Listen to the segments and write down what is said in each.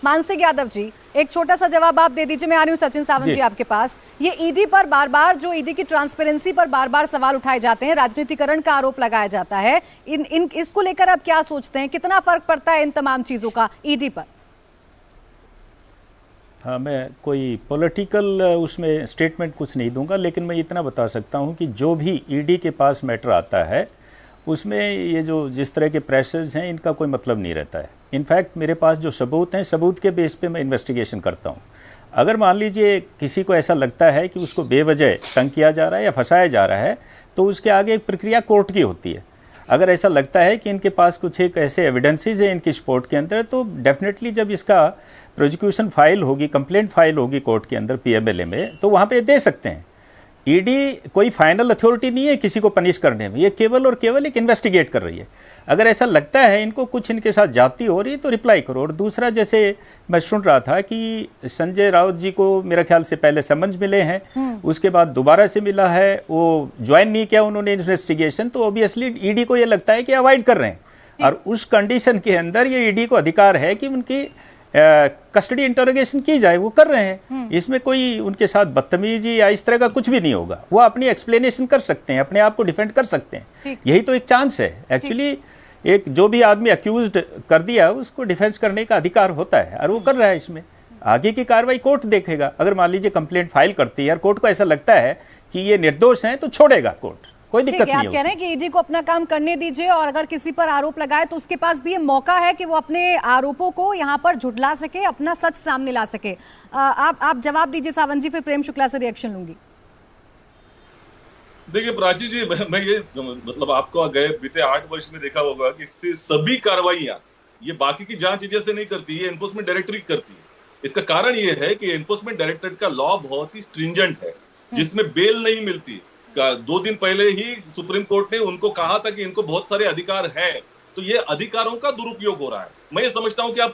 मानसिक यादव जी, एक छोटा सा जवाब आप दे दीजिए। मैं आ रही हूँ सचिन सावंत जी आपके पास। ये ईडी पर बार बार, जो ईडी की ट्रांसपेरेंसी पर बार बार सवाल उठाए जाते हैं, राजनीतिकरण का आरोप लगाया जाता है, इसको लेकर आप क्या सोचते हैं? कितना फर्क पड़ता है इन तमाम चीजों का ईडी पर? हाँ, मैं कोई पॉलिटिकल उसमें स्टेटमेंट कुछ नहीं दूंगा, लेकिन मैं इतना बता सकता हूँ कि जो भी ईडी के पास मैटर आता है उसमें ये जो जिस तरह के प्रेशर्स हैं इनका कोई मतलब नहीं रहता है। इनफैक्ट मेरे पास जो सबूत हैं, सबूत के बेस पे मैं इन्वेस्टिगेशन करता हूँ। अगर मान लीजिए किसी को ऐसा लगता है कि उसको बेवजह तंग किया जा रहा है या फंसाया जा रहा है, तो उसके आगे एक प्रक्रिया कोर्ट की होती है। अगर ऐसा लगता है कि इनके पास कुछ एक ऐसे एविडेंसेस हैं इनकी सपोर्ट के अंदर, तो डेफिनेटली जब इसका प्रोसिक्यूशन फाइल होगी, कंप्लेंट फाइल होगी कोर्ट के अंदर पीएमएलए में, तो वहाँ पे दे सकते हैं। ईडी कोई फाइनल अथॉरिटी नहीं है किसी को पनिश करने में, ये केवल और केवल एक इन्वेस्टिगेट कर रही है। अगर ऐसा लगता है इनको कुछ इनके साथ जाती हो रही तो रिप्लाई करो। और दूसरा, जैसे मैं सुन रहा था कि संजय राउत जी को मेरा ख्याल से पहले समन्स मिले हैं, उसके बाद दोबारा से मिला है, वो ज्वाइन नहीं किया उन्होंने इन्वेस्टिगेशन, तो ऑब्वियसली ईडी को ये लगता है कि अवॉइड कर रहे हैं। और उस कंडीशन के अंदर ये ईडी को अधिकार है कि उनकी कस्टडी इंटरोगेशन की जाए, वो कर रहे हैं। इसमें कोई उनके साथ बदतमीजी या इस तरह का कुछ भी नहीं होगा। वो अपनी एक्सप्लेनेशन कर सकते हैं, अपने आप को डिफेंड कर सकते हैं। यही तो एक चांस है एक्चुअली। एक जो भी आदमी अक्यूज्ड कर दिया उसको डिफेंस करने का अधिकार होता है और वो कर रहा है। इसमें आगे की कार्रवाई कोर्ट देखेगा। अगर मान लीजिए कंप्लेंट फाइल करती है और कोर्ट को ऐसा लगता है कि ये निर्दोष हैं, तो छोड़ेगा कोर्ट, कोई दिक्कत नहीं है। आप कह रहे हैं कि ईडी को अपना काम करने दीजिए, और अगर किसी पर आरोप लगाए तो उसके पास भी ये मौका है कि वो अपने आरोपों को यहाँ पर झुठला सके, अपना सच सामने ला सके। आप जवाब दीजिए सावंत जी, फिर प्रेम शुक्ला से रिएक्शन लूंगी। देखिए प्राची जी, मैं ये मतलब आपको गए बीते 8 वर्ष में देखा होगा कि सभी कार्रवाइयां ये बाकी की जांच एजेंसी नहीं करती है, एनफोर्समेंट डायरेक्टरेट करती है। इसका कारण ये है कि एनफोर्समेंट डायरेक्टरेट का लॉ बहुत ही स्ट्रिंजेंट है, जिसमें बेल नहीं मिलती। 2 दिन पहले ही सुप्रीम कोर्ट ने उनको कहा था कि इनको बहुत सारे अधिकार हैं, तो ये अधिकारों का दुरुपयोग हो रहा है। मैं ये समझता हूं कि आप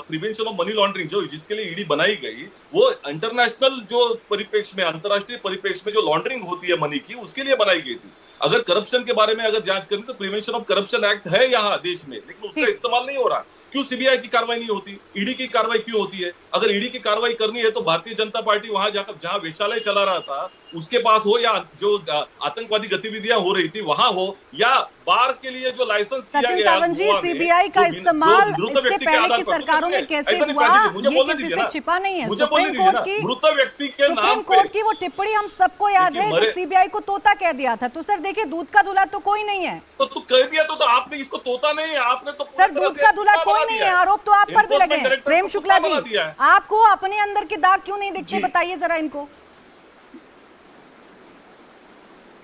प्रिवेंशन ऑफ मनी लॉन्ड्रिंग जो जिसके लिए ईडी बनाई गई, वो इंटरनेशनल जो परिप्रेक्ष्य में, अंतरराष्ट्रीय परिप्रेक्ष्य में जो लॉन्ड्रिंग होती है मनी की, उसके लिए बनाई गई थी। अगर करप्शन के बारे में अगर जांच करें तो प्रिवेंशन ऑफ करप्शन एक्ट है यहाँ देश में, लेकिन उसका इस्तेमाल नहीं हो रहा। क्यों सीबीआई की कार्रवाई नहीं होती, ईडी की कार्रवाई क्यों होती है? अगर ईडी की कार्रवाई करनी है तो भारतीय जनता पार्टी वहां जाकर, जहां वेश्यालय चला रहा था उसके पास हो, या जो आतंकवादी गतिविधियां हो रही थी वहां हो, या बार के लिए जो लाइसेंस किया गया सीबीआई का इस्तेमाल इससे पहले की सरकारों में कैसे हुआ, ये किसी से छिपा नहीं है। सुप्रीम कोर्ट की मृत व्यक्ति के नाम पे कोर्ट की वो टिप्पणी हम सबको याद है, जो सीबीआई को तोता कह दिया था। तो सर देखिए, दूध का दूल्हा तो कोई नहीं है। तो कह दिया तो आपने इसको तोता नहीं है, आपने तो सर दूध का दूल्हा कोई नहीं है। आरोप तो आप पर भी लगे हैं। प्रेम शुक्ला जी, आपको अपने अंदर के दाग क्यों नहीं दिखते, बताइए जरा इनको।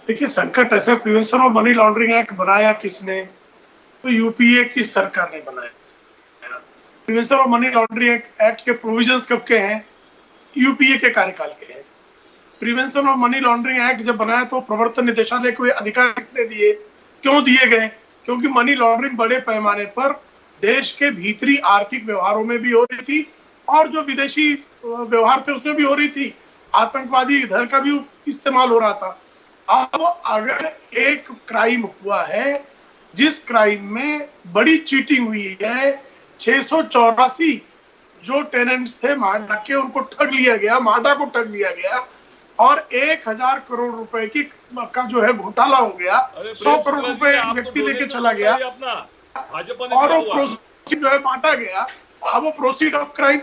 देखिए, संकट ऐसे prevention of money laundering act बनाया किसने? तो यूपीए की सरकार ने बनाया। Prevention of money laundering act के प्रोविजंस कब के हैं? यूपीए के कार्यकाल के हैं। Prevention of money laundering act जब बनाया तो प्रवर्तन निदेशालय को अधिकार किसने दिए? क्यों दिए गए? क्योंकि मनी लॉन्ड्रिंग बड़े पैमाने पर देश के भीतरी आर्थिक व्यवहारों में भी हो रही थी और जो विदेशी व्यवहार थे उसमें भी हो रही थी। आतंकवादी धन का भी इस्तेमाल हो रहा था। अब अगर एक क्राइम हुआ है जिस क्राइम में बड़ी चीटिंग हुई है, 684 जो टेनेंट्स थे माडा के, उनको ठग लिया गया, माडा को ठग लिया गया, और 1000 करोड़ रुपए की का जो है घोटाला हो गया। 100 करोड़ रुपए व्यक्ति लेके चला गया और वो प्रोसीड जो है बांटा गया। अब वो प्रोसीड ऑफ क्राइम,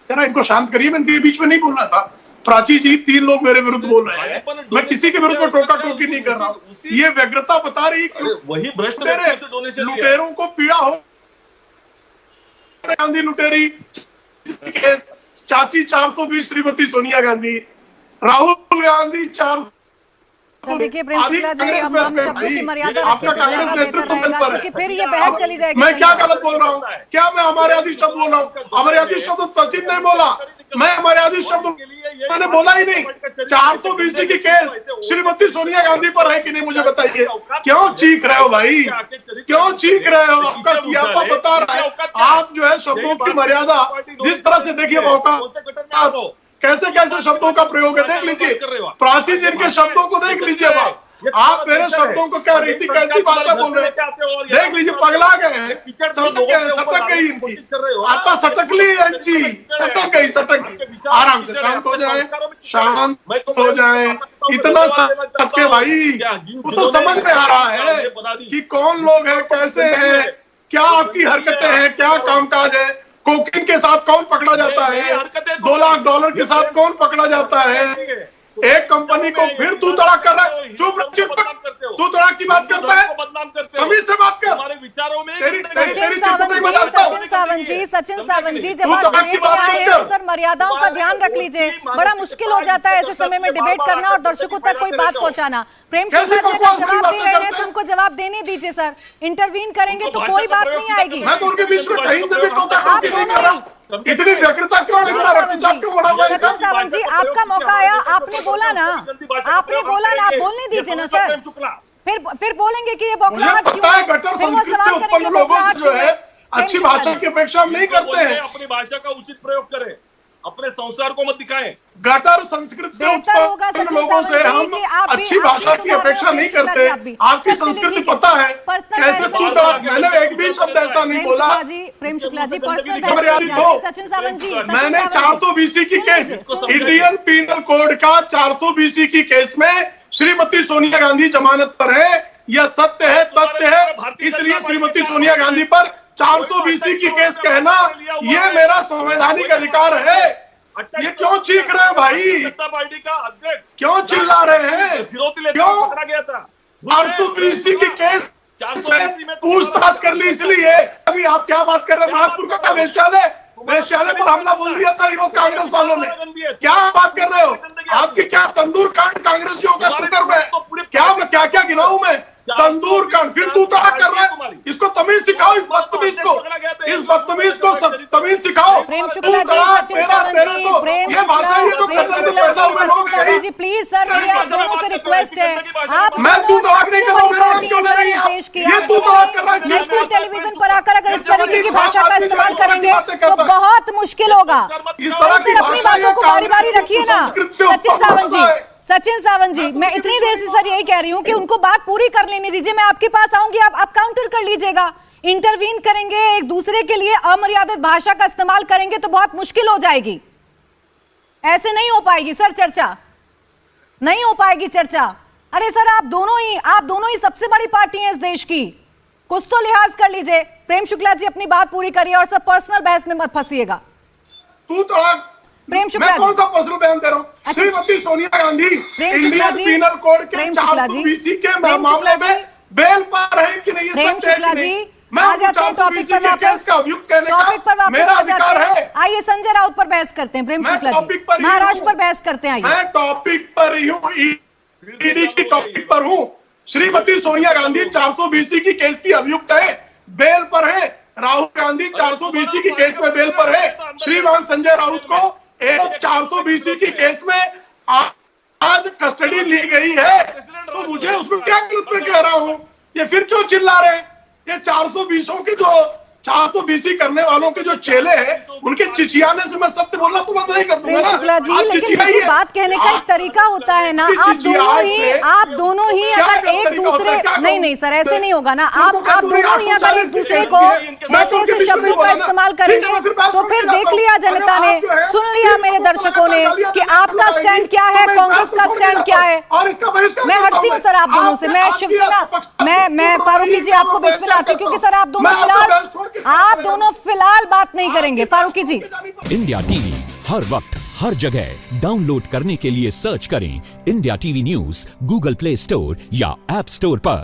जरा इनको शांत करिए। मैं इनके बीच में नहीं बोल रहा था। प्राची जी, 3 लोग मेरे विरुद्ध बोल रहे हैं, मैं किसी के विरुद्ध में टोका टोकी नहीं कर रहा हूँ। ये व्यग्रता बता रही वही भ्रष्ट लुटेरों को पीड़ा हो। गांधी लुटेरी, चाची 420 श्रीमती सोनिया गांधी, राहुल गांधी 400। देखिए प्रेम शुक्ला जी, हम शब्दों की मर्यादा आपका कांग्रेस नेतृत्व दल पर है, फिर ये बहस चली जाएगी। मैं क्या गलत बोल रहा हूँ? क्या मैं हमारे आदि शब्द बोल रहा हूँ? हमारे आदि शब्द सचिन ने बोला, मैं हमारे आदि शब्द मैंने बोला ही नहीं। 420 की केस श्रीमती सोनिया गांधी पर है कि नहीं, मुझे बताइए। क्यों चीख रहे हो भाई? क्यों चीख रहे हो? आपका सियापा बता रहा है। आप जो है शब्दों की मर्यादा जिस तरह से देखिए, मौका कैसे कैसे शब्दों का प्रयोग है, देख लीजिए। प्राची जी के शब्दों को देख लीजिए। आप आप मेरे शब्दों को क्या रीति कैसी भाषा बोल रहे हैं? देख लीजिए, पगला गए हैं, सटक गई इनकी आता, सटक ली यांची, सटक गई। आराम से शांत हो जाए, शांत हो जाए। इतना सटके भाई, वो तो समझ में आ रहा है कि कौन लोग हैं, कैसे हैं, क्या आपकी हरकतें हैं, क्या कामकाज है। कोकीन के साथ कौन पकड़ा जाता है, $2 लाख के साथ कौन पकड़ा जाता है, एक कंपनी को फिर तू तड़ाक कर रहा है। चुप तू तड़ाक की बात करता है, तमीज से बात कर। हमारे विचारों में सचिन सावंत जी जब आप डिबेट में आए हैं सर, मर्यादाओं का ध्यान रख लीजिए। बड़ा मुश्किल हो जाता है ऐसे समय में डिबेट करना और दर्शकों तक कोई बात पहुंचाना। प्रेम शुक्ला जी अगर जवाब दे रहे हैं तो उनको जवाब देने दीजिए सर। इंटरवीन करेंगे तो कोई बात नहीं आएगी। मैं तो उनके बीच में कहीं से भी टोका-टोकी नहीं कर रहा। इतनी व्यग्रता क्यों, इतना रक्तचाप क्यों बढ़ा हुआ है? सचिन सावंत जी आपका मौका आया, आपने बोला ना, आपने बोला ना, आप बोलने दीजिए ना सर। फिर बोलेंगे कि ये बौखलाहट क्यों पता है, गटर संस्कृत से उत्पन्न लोगों जो है अच्छी भाषा की अपेक्षा नहीं करते हैं। अपनी भाषा का उचित प्रयोग करें, अपने संसार को मत दिखाएं। गटर संस्कृत से उत्पन्न लोगों से हम अच्छी भाषा की अपेक्षा नहीं करते। आपकी संस्कृति पता है कैसे तू तड़ाक। मैंने एक भी शब्द ऐसा नहीं बोला। प्रेम शुक्ला जी सचिन सावंत जी, मैंने 420 की केस, इंडियन पीनल कोड का 420 की केस में श्रीमती सोनिया गांधी जमानत पर है। यह सत्य है, तथ्य है। इसलिए श्रीमती सोनिया गांधी पर 420 की केस कहना ये मेरा संवैधानिक अधिकार है। ये क्यों चीख रहे हैं भाई, जनता पार्टी का अध्यक्ष क्यों चिल्ला रहे हैं, क्यों? पकड़ा गया था 420 की केस पूछताछ कर ली, इसलिए अभी आप क्या बात कर रहे हैं? नागपुर का वेश्यालय पर हमला बोल दिया था वो कांग्रेस वालों ने। क्या बात कर रहे हो? आपकी क्या तंदूर कांड कांग्रेसियों का कुकर में क्या क्या गिनाऊं मैं? तंदूर कांड, फिर तू तड़ाक कर रहा है। इसको तमीज सिखाओ, इस बदतमीज को तमीज सिखाओ। तू तड़ाक तेरे को ये भाषा ही तो करने से पैदा हुए लोग हैं। प्लीज सर, मेरी आप दोनों से रिक्वेस्ट है, आप मैं तू तड़ाक नहीं कर रहा हूं, मेरा नाम क्यों ले रही है? ये तू तड़ाक कर रहा है। नेशनल टेलीविजन पर आकर अगर इस तरीके की भाषा का इस्तेमाल करेंगे तो बहुत मुश्किल होगा। इस तरह की अपनी बातों को बारी बारी रखिए ना। सचिन सावंत जी, मैं इतनी देर से सर यही कह रही हूँ कि उनको बात पूरी कर लेने दीजिए। मैं आपके पास आऊंगी, आप काउंटर कर लीजिएगा। इंटरवीन करेंगे, एक दूसरे के लिए अमर्यादित भाषा का इस्तेमाल करेंगे तो बहुत मुश्किल हो जाएगी। ऐसे नहीं हो पाएगी सर चर्चा, नहीं हो पाएगी चर्चा। अरे सर आप दोनों ही सबसे बड़ी पार्टी हैं इस देश की, कुछ तो लिहाज कर लीजिए। प्रेम शुक्ला जी अपनी बात पूरी करिए और सब पर्सनल बहस में मत फंसिएगा। तू तड़ाक, प्रेम शुक्ला मैं कौन सा पर्सनल बयान दे रहा हूँ? Shrimati Sonia Gandhi Indian penal code के 420 के मामले में बेल पर है कि नहीं, प्रेम शुक्ला जी मैं 420 के केस का अभियुक्त कहने का मेरा अधिकार है। आइए संजय राउत पर बहस करते हैं। प्रेम शुक्ला जी महाराष्ट्र पर बहस करते हैं। मैं टॉपिक पर ही हूँ, ईडी की टॉपिक पर हूँ। श्रीमती सोनिया गांधी 420 की केस की अभियुक्त है, बेल पर है। राहुल गांधी 420 की केस में बेल पर है। श्रीमान संजय राउत को एक 420 की केस में आज कस्टडी ली गई है, तो मुझे उसमें क्या गलत में कह रहा हूं? ये फिर क्यों चिल्ला रहे हैं? ये 420 के जो 420 करने वालों के जो चेले हैं, उनके चिचियाने से मैं सत्य बोलना तो बंद नहीं कर दूंगा ना। लेकिन बात कहने का एक तरीका होता है ना। आप दोनों ही अगर एक दूसरे नहीं सर ऐसे नहीं होगा ना। आप दोनों ही अगर एक दूसरे को ऐसे शब्दों का इस्तेमाल करेंगे तो फिर देख लिया जनता ने, सुन लिया मेरे दर्शकों ने कि आपका स्टैंड क्या है, कांग्रेस का स्टैंड क्या है। मैं हटती हूँ सर आप दोनों से। मैं शिवसेना मैं फारूकी जी आपको बीच में लाती हूँ क्योंकि सर आप दोनों फिलहाल बात नहीं करेंगे। फारूकी जी, इंडिया टीवी हर वक्त हर जगह डाउनलोड करने के लिए सर्च करें India TV news Google play store या ऐप स्टोर पर।